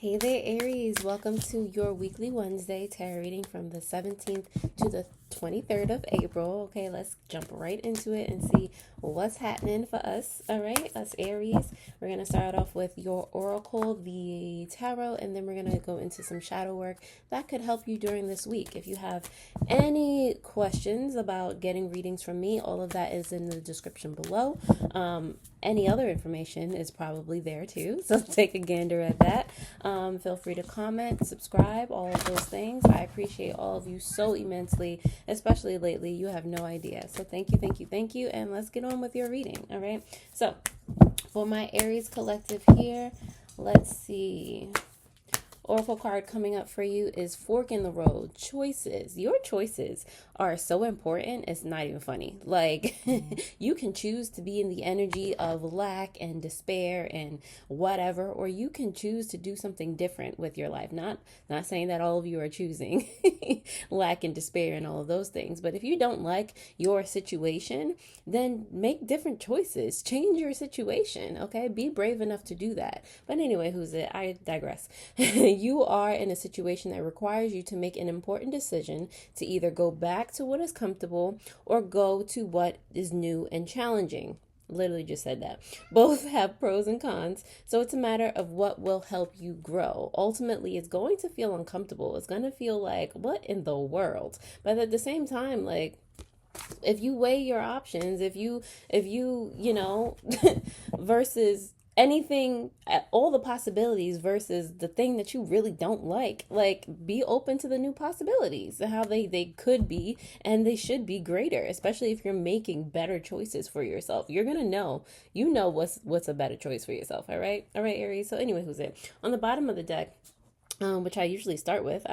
Hey there, Aries. Welcome to your weekly Wednesday tarot reading from the 17th to the 23rd of April. Okay, let's jump right into it and see what's happening for us. All right, us Aries. We're going to start off with your oracle, the tarot, and then we're going to go into some shadow work that could help you during this week. If you have any questions about getting readings from me, all of that is in the description below. Any other information is probably there too, so take a gander at that. Feel free to comment, subscribe, all of those things. I appreciate all of you so immensely, especially lately. You have no idea. So thank you, thank you, thank you, and let's get on with your reading. All right. So for my Aries collective here, let's see. Oracle card coming up for you is Fork in the Road. Choices. Your choices are so important. It's not even funny. Like, you can choose to be in the energy of lack and despair and whatever, or you can choose to do something different with your life. Not saying that all of you are choosing lack and despair and all of those things, but if you don't like your situation, then make different choices. Change your situation, okay? Be brave enough to do that. But anyway, who's it? I digress. You are in a situation that requires you to make an important decision to either go back to what is comfortable or go to what is new and challenging. Literally just said that. Both have pros and cons, so it's a matter of what will help you grow. Ultimately, it's going to feel uncomfortable. It's going to feel like, what in the world? But at the same time, like, if you weigh your options, if you versus anything, all the possibilities versus the thing that you really don't like be open to the new possibilities, how they could be, and they should be greater, especially if you're making better choices for yourself. You're gonna know, what's a better choice for yourself. All right, Aries. So anyway, who's it on the bottom of the deck, which I usually start with,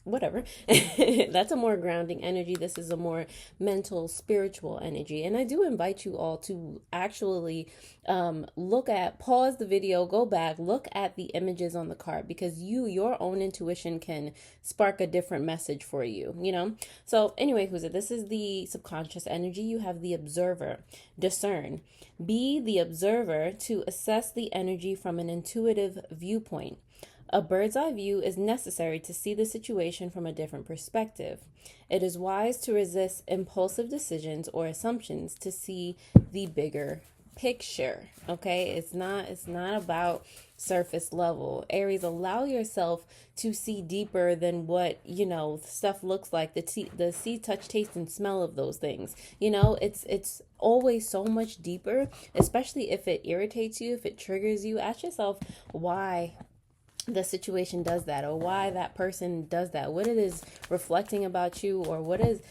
whatever. That's a more grounding energy. This is a more mental, spiritual energy. And I do invite you all to actually pause the video, go back, look at the images on the card, because your own intuition can spark a different message for you. So anyway, who's it? This is the subconscious energy. You have the observer, discern. Be the observer to assess the energy from an intuitive viewpoint. A bird's eye view is necessary to see the situation from a different perspective. It is wise to resist impulsive decisions or assumptions to see the bigger picture. Okay? It's not about surface level. Aries, allow yourself to see deeper than what, stuff looks like, the see, touch, taste, and smell of those things. It's always so much deeper, especially if it irritates you, if it triggers you. Ask yourself why the situation does that, or why that person does that, what it is reflecting about you, or what is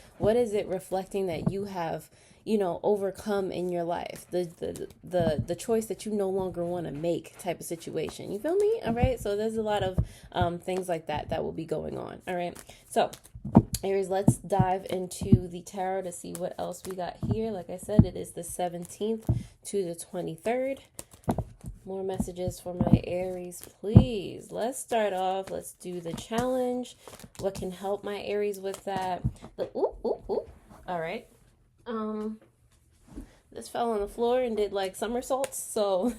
it reflecting that you have overcome in your life, the choice that you no longer want to make, type of situation. You feel me? All right, so there's a lot of things like that will be going on. All right, so Aries, let's dive into the tarot to see what else we got here. Like I said, it is the 17th to the 23rd. More messages for my Aries, please. Let's start off. Let's do the challenge. What can help my Aries with that? All right. This fell on the floor and did like somersaults. So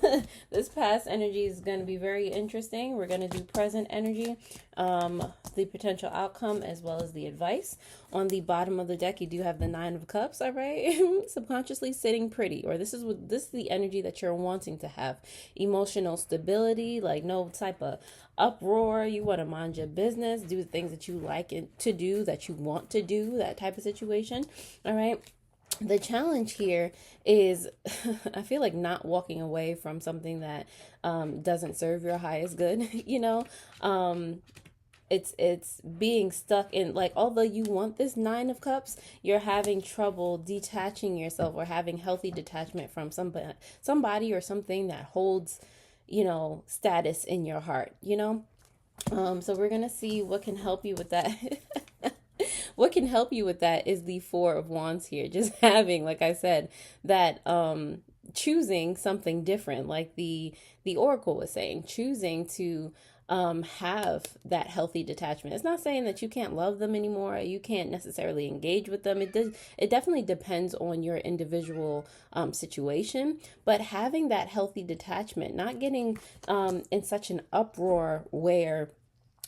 this past energy is going to be very interesting. We're going to do present energy, the potential outcome, as well as the advice. On the bottom of the deck, you do have the 9 of Cups. All right. Subconsciously sitting pretty, or this is the energy that you're wanting to have. Emotional stability, like no type of uproar. You want to mind your business, do the things that you like to do, that you want to do, that type of situation. All right. The challenge here is I feel like not walking away from something that doesn't serve your highest good. It's being stuck in, like, although you want this 9 of Cups, you're having trouble detaching yourself, or having healthy detachment from somebody or something that holds status in your heart. So we're gonna see what can help you with that. What can help you with that is the 4 of Wands here. Just having, like I said, that choosing something different, like the Oracle was saying, choosing to have that healthy detachment. It's not saying that you can't love them anymore. You can't necessarily engage with them. It definitely depends on your individual situation. But having that healthy detachment, not getting in such an uproar where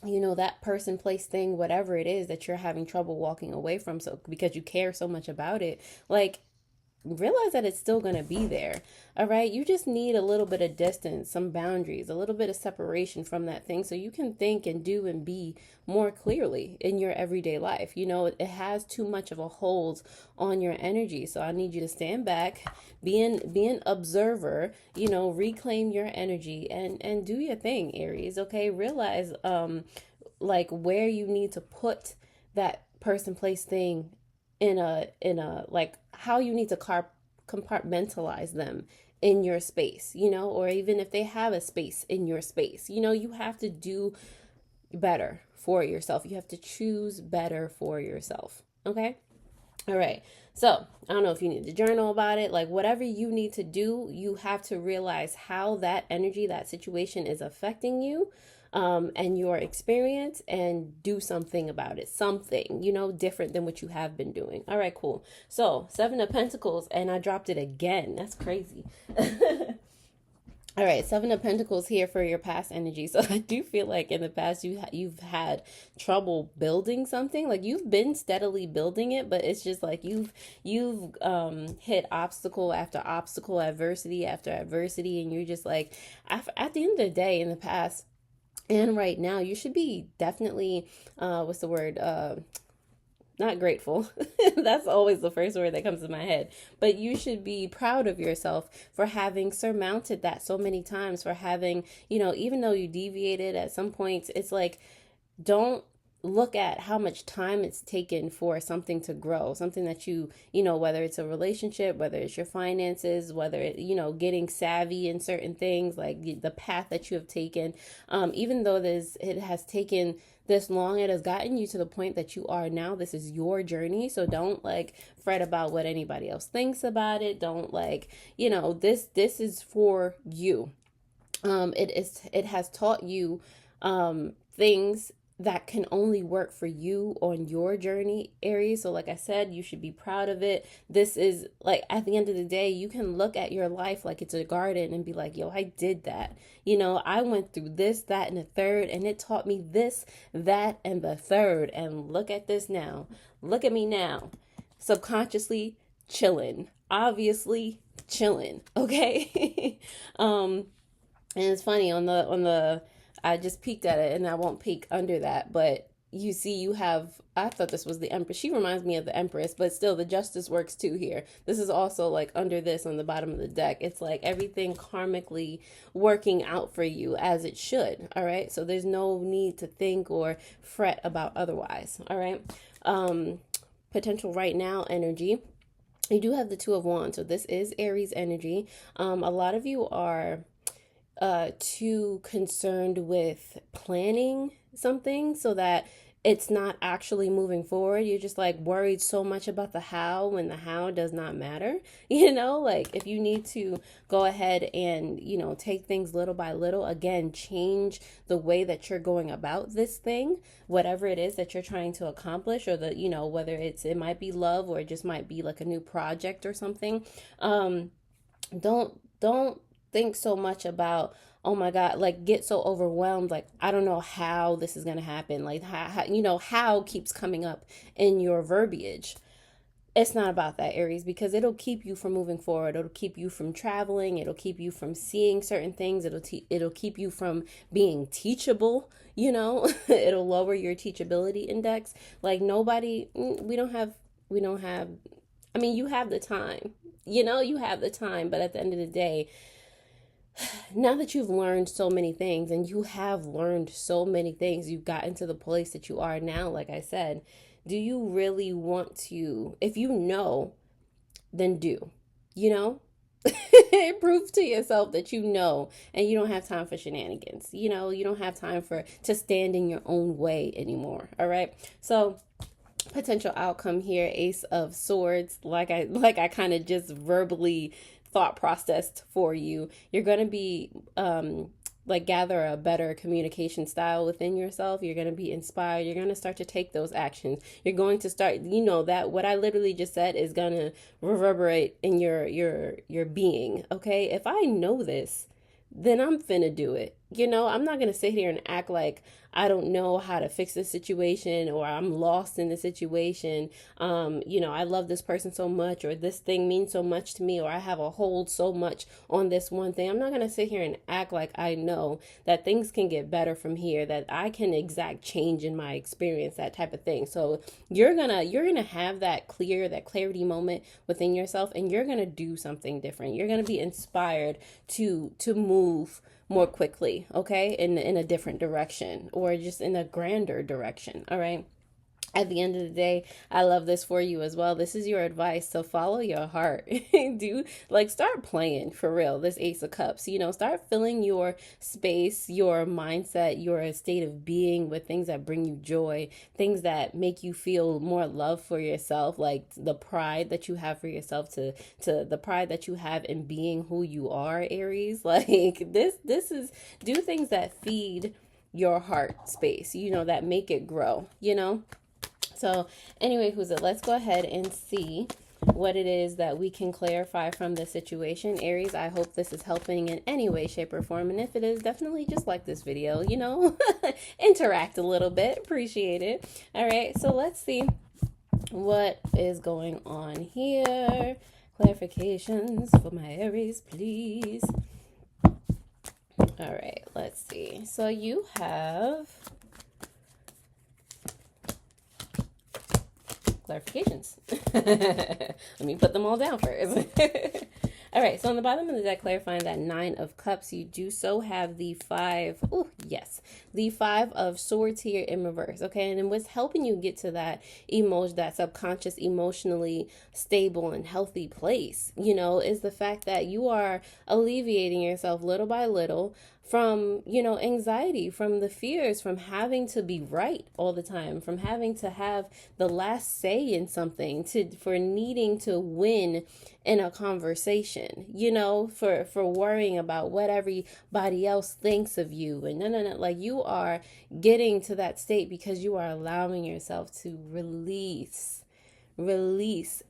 that person, place, thing, whatever it is that you're having trouble walking away from, so because you care so much about it, like, realize that it's still going to be there. All right. You just need a little bit of distance, some boundaries, a little bit of separation from that thing so you can think and do and be more clearly in your everyday life. It has too much of a hold on your energy. So I need you to stand back, be an observer, reclaim your energy and do your thing, Aries. Okay. Realize, like, where you need to put that person, place, thing in a like, how you need to compartmentalize them in your space, or even if they have a space in your space. You have to do better for yourself. You have to choose better for yourself. Okay. All right. So I don't know if you need to journal about it, like whatever you need to do, you have to realize how that energy, that situation is affecting you, and your experience, and do something about it. Something, different than what you have been doing. All right, cool. So 7 of Pentacles, and I dropped it again. That's crazy. All right, 7 of Pentacles here for your past energy. So I do feel like in the past you've had trouble building something. Like, you've been steadily building it, but it's just like you've hit obstacle after obstacle, adversity after adversity, and you're just like, at the end of the day, in the past and right now, you should be definitely what's the word? Not grateful. That's always the first word that comes to my head. But you should be proud of yourself for having surmounted that so many times, for having, even though you deviated at some points, it's like, don't look at how much time it's taken for something to grow, something that whether it's a relationship, whether it's your finances, whether it, getting savvy in certain things, like the path that you have taken, even though it has taken this long, it has gotten you to the point that you are now. This is your journey. So don't like fret about what anybody else thinks about it. Don't this is for you. It has taught you things that can only work for you on your journey, Aries. So like I said, you should be proud of it. This is like, at the end of the day, you can look at your life like it's a garden and be like, yo, I did that. I went through this, that, and the third, and it taught me this, that, and the third. And look at this now. Look at me now. Subconsciously chilling. Obviously chilling. Okay. And it's funny, on the I just peeked at it, and I won't peek under that, but you see I thought this was the Empress. She reminds me of the Empress, but still the Justice works too here. This is also like under this on the bottom of the deck. It's like everything karmically working out for you as it should. All right. So there's no need to think or fret about otherwise. All right. Potential right now energy. You do have the Two of Wands. So this is Aries energy. A lot of you are too concerned with planning something so that it's not actually moving forward. You're just like worried so much about the how, when the how does not matter. Like, if you need to go ahead and, take things little by little, again, change the way that you're going about this thing, whatever it is that you're trying to accomplish, or whether it might be love, or it just might be like a new project or something. Don't think so much about, oh my God, like get so overwhelmed, like I don't know how this is going to happen, like how keeps coming up in your verbiage. It's not about that, Aries, because it'll keep you from moving forward. It'll keep you from traveling. It'll keep you from seeing certain things. It'll keep you from being teachable. It'll lower your teachability index. Like, we don't have. I mean, you have the time. You have the time, but at the end of the day, now that you've learned so many things, and you have learned so many things, you've gotten to the place that you are now, like I said, do you really want to? If you know, then do. Prove to yourself that and you don't have time for shenanigans. You don't have time to stand in your own way anymore. All right. So potential outcome here, Ace of Swords, like I kind of just verbally thought processed for you. You're going to be like gather a better communication style within yourself. You're going to be inspired. You're going to start to take those actions. You're going to start, that what I literally just said is going to reverberate in your being. Okay? If I know this, then I'm finna do it. I'm not gonna sit here and act like I don't know how to fix this situation, or I'm lost in the situation. I love this person so much, or this thing means so much to me, or I have a hold so much on this one thing. I'm not gonna sit here and act like I know that things can get better from here, that I can exact change in my experience, that type of thing. So you're gonna have that clarity moment within yourself, and you're gonna do something different. You're gonna be inspired to move more quickly, okay, in a different direction, or just in a grander direction. All right. At the end of the day, I love this for you as well. This is your advice. So follow your heart. Start playing for real. This Ace of Cups, start filling your space, your mindset, your state of being with things that bring you joy, things that make you feel more love for yourself, like the pride that you have for yourself, to the pride that you have in being who you are, Aries. Like this is, do things that feed your heart space, that make it grow. So anyway, let's go ahead and see what it is that we can clarify from this situation. Aries, I hope this is helping in any way, shape, or form. And if it is, definitely just like this video, interact a little bit. Appreciate it. All right, so let's see what is going on here. Clarifications for my Aries, please. All right, let's see. So you have clarifications. Let me put them all down first. All right, so on the bottom of the deck, clarifying that 9 of Cups, you do so have the 5, the 5 of Swords here in reverse, okay? And what's helping you get to that emotion, that subconscious, emotionally stable and healthy place, is the fact that you are alleviating yourself little by little from, anxiety, from the fears, from having to be right all the time, from having to have the last say in something, for needing to win in a conversation, for worrying about what everybody else thinks of you. And no, like you are getting to that state because you are allowing yourself to release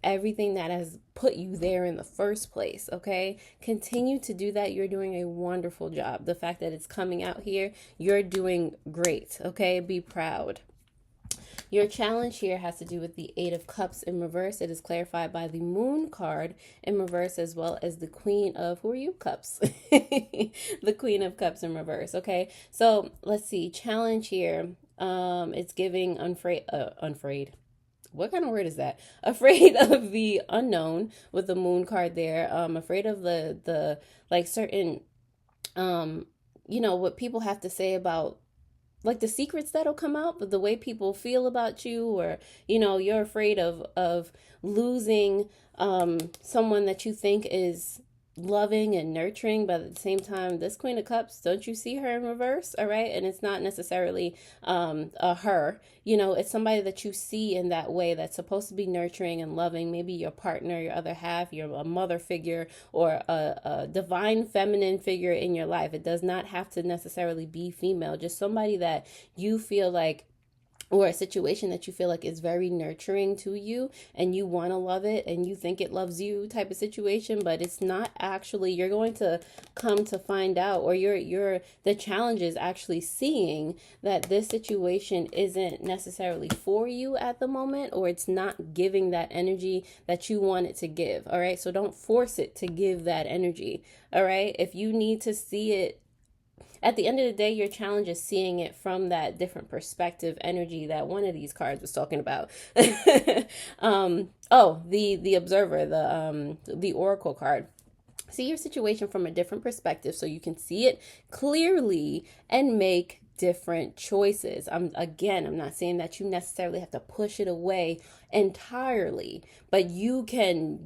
everything that has put you there in the first place, okay? Continue to do that. You're doing a wonderful job. The fact that it's coming out here, you're doing great, okay? Be proud. Your challenge here has to do with the 8 of Cups in reverse. It is clarified by the Moon card in reverse, as well as the Queen of, who are you? Cups. The Queen of Cups in reverse, okay? So let's see. Challenge here. It's giving unafraid. What kind of word is that? Afraid of the unknown with the Moon card there. Afraid of the like certain, what people have to say about, like the secrets that'll come out, but the way people feel about you, or, you're afraid of losing someone that you think is loving and nurturing, but at the same time, this Queen of Cups, don't you see her in reverse? All right. And it's not necessarily a her, it's somebody that you see in that way that's supposed to be nurturing and loving, maybe your partner, your other half, a mother figure, or a divine feminine figure in your life. It does not have to necessarily be female, just somebody that you feel like, or a situation that you feel like is very nurturing to you, and you want to love it and you think it loves you, type of situation, but it's not actually. You're going to come to find out, or the challenge is actually seeing that this situation isn't necessarily for you at the moment, or it's not giving that energy that you want it to give. All right. So don't force it to give that energy. All right. If you need to see it, at the end of the day, your challenge is seeing it from that different perspective energy that one of these cards was talking about. The observer, the oracle card. See your situation from a different perspective so you can see it clearly and make different choices. I'm not saying that you necessarily have to push it away entirely, but you can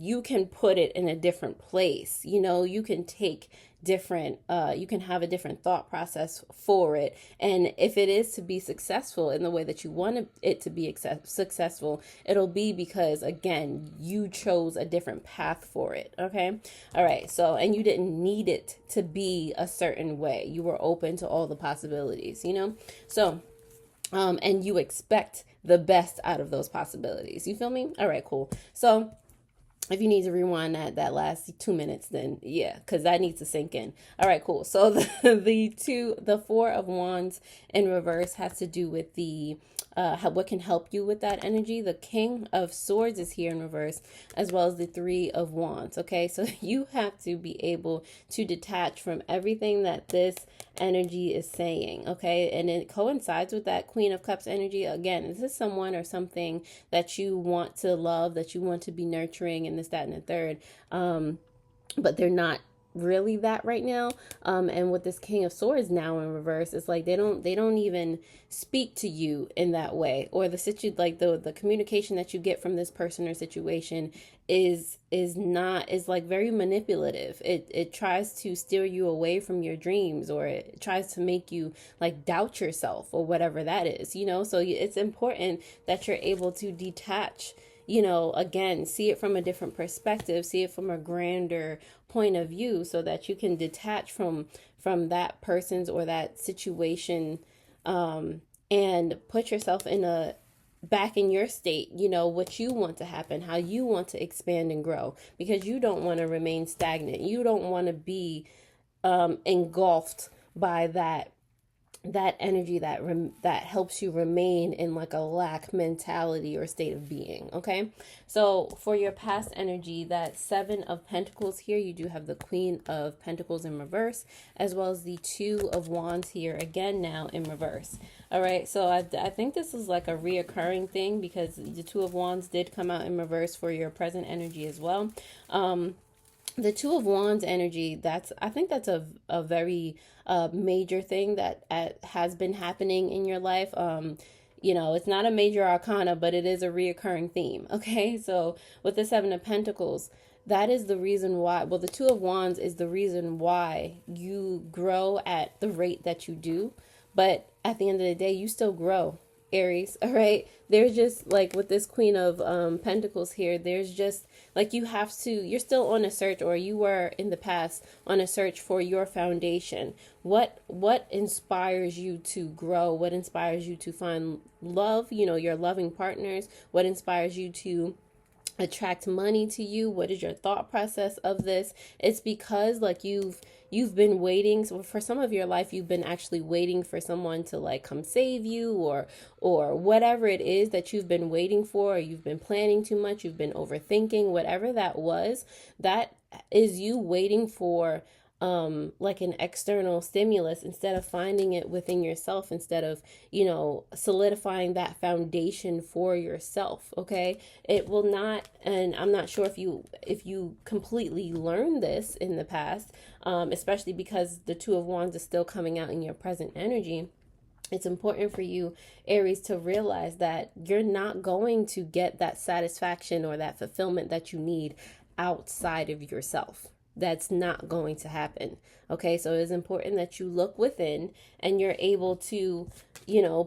put it in a different place. You can take different, you can have a different thought process for it. And if it is to be successful in the way that you want it to be successful, it'll be because, again, you chose a different path for it. Okay. All right. So, and you didn't need it to be a certain way. You were open to all the possibilities, So, and you expect the best out of those possibilities. You feel me? All right, cool. So if you need to rewind that last 2 minutes, then yeah, because that needs to sink in. All right, cool. So the Four of Wands in reverse has to do with the what can help you with that energy. The King of Swords is here in reverse, as well as the Three of Wands. Okay, so you have to be able to detach from everything that this energy is saying. Okay, and it coincides with that Queen of Cups energy. Again, this is someone or something that you want to love, that you want to be nurturing, and this, that, and the third. But they're not really that right now. And with this King of Swords now in reverse, it's like they don't even speak to you in that way, or the communication that you get from this person or situation is like very manipulative. It tries to steer you away from your dreams, or it tries to make you like doubt yourself or whatever that is, so it's important that you're able to detach, again, see it from a different perspective, see it from a grander point of view, so that you can detach from that person's or that situation, and put yourself back in your state, what you want to happen, how you want to expand and grow, because you don't want to remain stagnant. You don't want to be engulfed by that energy that helps you remain in like a lack mentality or state of being. Okay, so for your past energy, that Seven of Pentacles here, you do have the Queen of Pentacles in reverse, as well as the Two of Wands here again now in reverse. All right, so I think this is like a reoccurring thing, because the Two of Wands did come out in reverse for your present energy as well. The Two of Wands energy, I think that's a very major thing that has been happening in your life. It's not a major arcana, but it is a reoccurring theme. Okay, so with the Seven of Pentacles, that is the reason why, well, the Two of Wands is the reason why you grow at the rate that you do. But at the end of the day, you still grow, Aries. All right, there's just like with this Queen of Pentacles here, there's just like you're still on a search, or you were in the past on a search for your foundation. What inspires you to grow? What inspires you to find love, your loving partners? What inspires you to attract money to you? What is your thought process of this? It's because like you've been waiting. So for some of your life, you've been actually waiting for someone to like come save you, or whatever it is that you've been waiting for, or you've been planning too much, you've been overthinking, whatever that was. That is you waiting for like an external stimulus, instead of finding it within yourself, instead of solidifying that foundation for yourself. Okay, it will not, and I'm not sure if you completely learned this in the past, especially because the Two of Wands is still coming out in your present energy. It's important for you, Aries, to realize that you're not going to get that satisfaction or that fulfillment that you need outside of yourself. That's not going to happen. Okay, so it's important that you look within, and you're able to,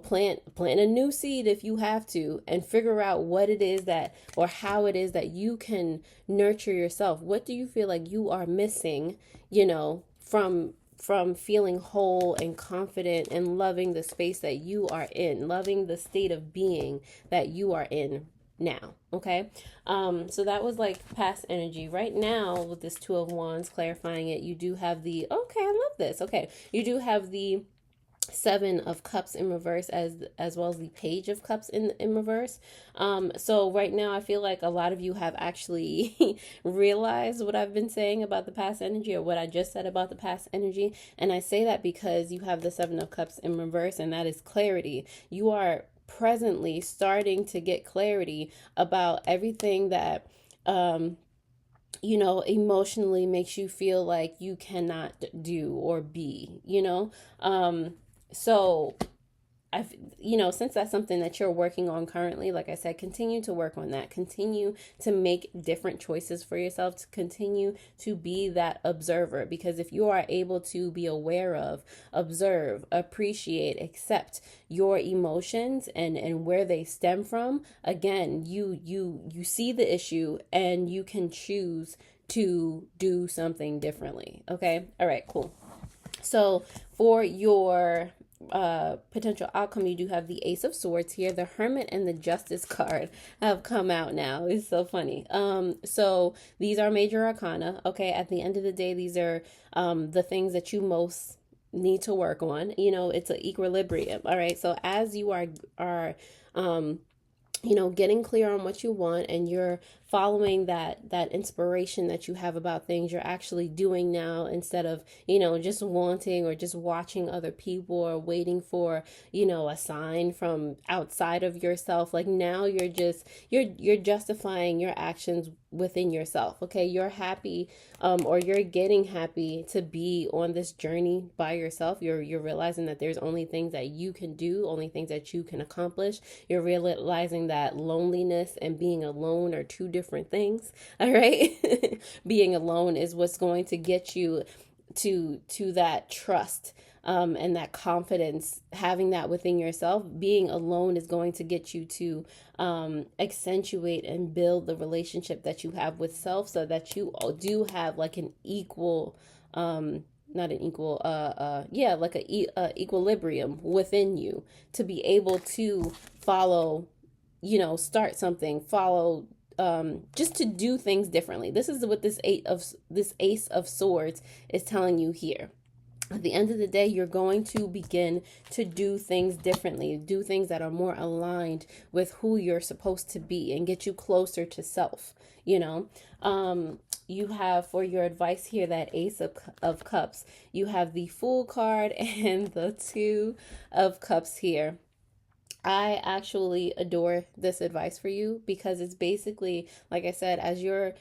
plant a new seed if you have to, and figure out what it is that, or how it is that you can nurture yourself. What do you feel like you are missing, from feeling whole and confident and loving the space that you are in, loving the state of being that you are in now. Okay, so that was like past energy. Right now with this Two of Wands, clarifying it, you do have the, okay, I love this. Okay, you do have the Seven of Cups in reverse, as well as the Page of Cups in reverse. So right now I feel like a lot of you have actually realized what I've been saying about the past energy, or what I just said about the past energy. And I say that because you have the Seven of Cups in reverse, and that is clarity. You are presently starting to get clarity about everything that emotionally makes you feel like you cannot do or be, so I've, since that's something that you're working on currently, like I said, continue to work on that. Continue to make different choices for yourself, to continue to be that observer. Because if you are able to be aware of, observe, appreciate, accept your emotions and where they stem from, again, you see the issue and you can choose to do something differently. Okay. All right, cool. So for your potential outcome, you do have the Ace of Swords here. The Hermit and the Justice card have come out now. It's so funny. So these are major arcana. Okay, at the end of the day, these are the things that you most need to work on. It's an equilibrium. All right. So as you are getting clear on what you want, and you're following that inspiration that you have about things, you're actually doing now, instead of just wanting or just watching other people or waiting for a sign from outside of yourself. Like, now you're justifying your actions within yourself. Okay, you're happy, or you're getting happy to be on this journey by yourself. You're realizing that there's only things that you can do, only things that you can accomplish. You're realizing that loneliness and being alone are two different things. All right. Being alone is what's going to get you to that trust, and that confidence. Having that within yourself, being alone, is going to get you to accentuate and build the relationship that you have with self, so that you do have like an equal, not an equal, like equilibrium within you, to be able to follow, start something, follow, just to do things differently. This is what this Ace of Swords is telling you here. At the end of the day, you're going to begin to do things differently, do things that are more aligned with who you're supposed to be, and get you closer to self. You have, for your advice here, that Ace of Cups. You have the Fool card and the Two of Cups here. I actually adore this advice for you, because it's basically, like I said, as you're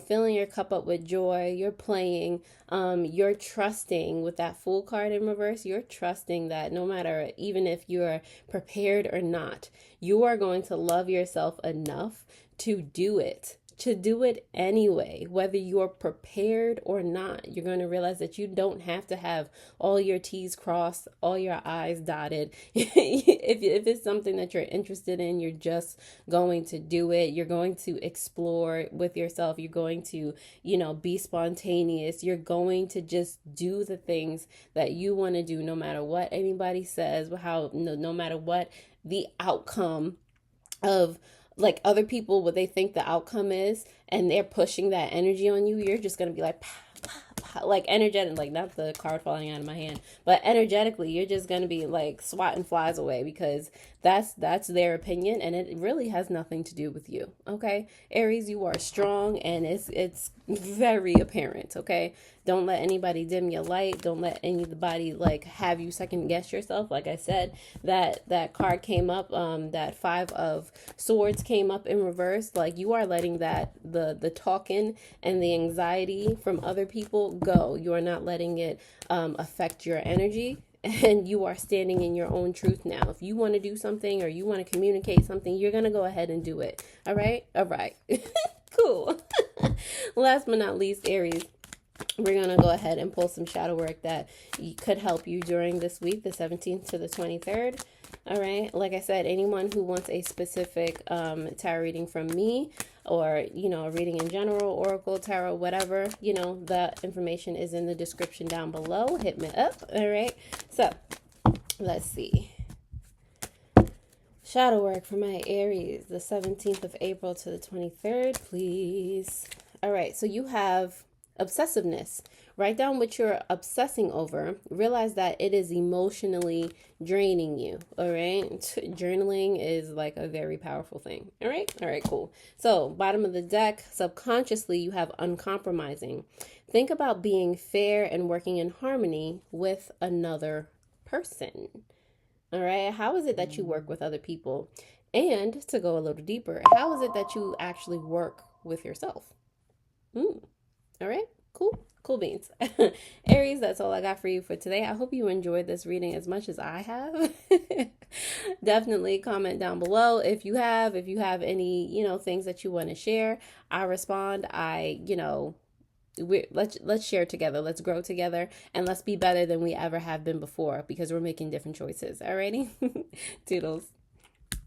filling your cup up with joy, you're playing, you're trusting with that Fool card in reverse. You're trusting that no matter, even if you're prepared or not, you are going to love yourself enough to do it. To do it anyway, whether you're prepared or not. You're going to realize that you don't have to have all your T's crossed, all your I's dotted. If it's something that you're interested in, you're just going to do it. You're going to explore with yourself. You're going to, be spontaneous. You're going to just do the things that you want to do, no matter what anybody says, no matter what the outcome of, like, other people, what they think the outcome is, and they're pushing that energy on you. You're just going to be like, pow, pow, pow, like energetic, like not the card falling out of my hand, but energetically, you're just going to be like swatting flies away, because that's their opinion, and it really has nothing to do with you. Okay, Aries, you are strong, and it's very apparent. Okay, don't let anybody dim your light. Don't let anybody like have you second guess yourself. Like I said, that card came up, that Five of Swords came up in reverse. Like, you are letting that the talking and the anxiety from other people go. You are not letting it affect your energy. And you are standing in your own truth now. If you want to do something, or you want to communicate something, you're going to go ahead and do it. All right? All right. Cool. Last but not least, Aries, we're going to go ahead and pull some shadow work that could help you during this week, the 17th to the 23rd. All right. Like I said, anyone who wants a specific tarot reading from me, or, a reading in general, oracle, tarot, whatever, the information is in the description down below. Hit me up. All right. So let's see. Shadow work for my Aries, the 17th of April to the 23rd, please. All right. So you have obsessiveness. Write down what you're obsessing over. Realize that it is emotionally draining you. All right. Journaling is like a very powerful thing. All right. All right, cool. So bottom of the deck, subconsciously, you have uncompromising. Think about being fair and working in harmony with another person. All right. How is it that you work with other people? And to go a little deeper, how is it that you actually work with yourself? All right. Cool. Cool beans. Aries, that's all I got for you for today. I hope you enjoyed this reading as much as I have. Definitely comment down below if you have any, things that you want to share. I respond. Let's share together. Let's grow together, and let's be better than we ever have been before, because we're making different choices. Alrighty? Toodles.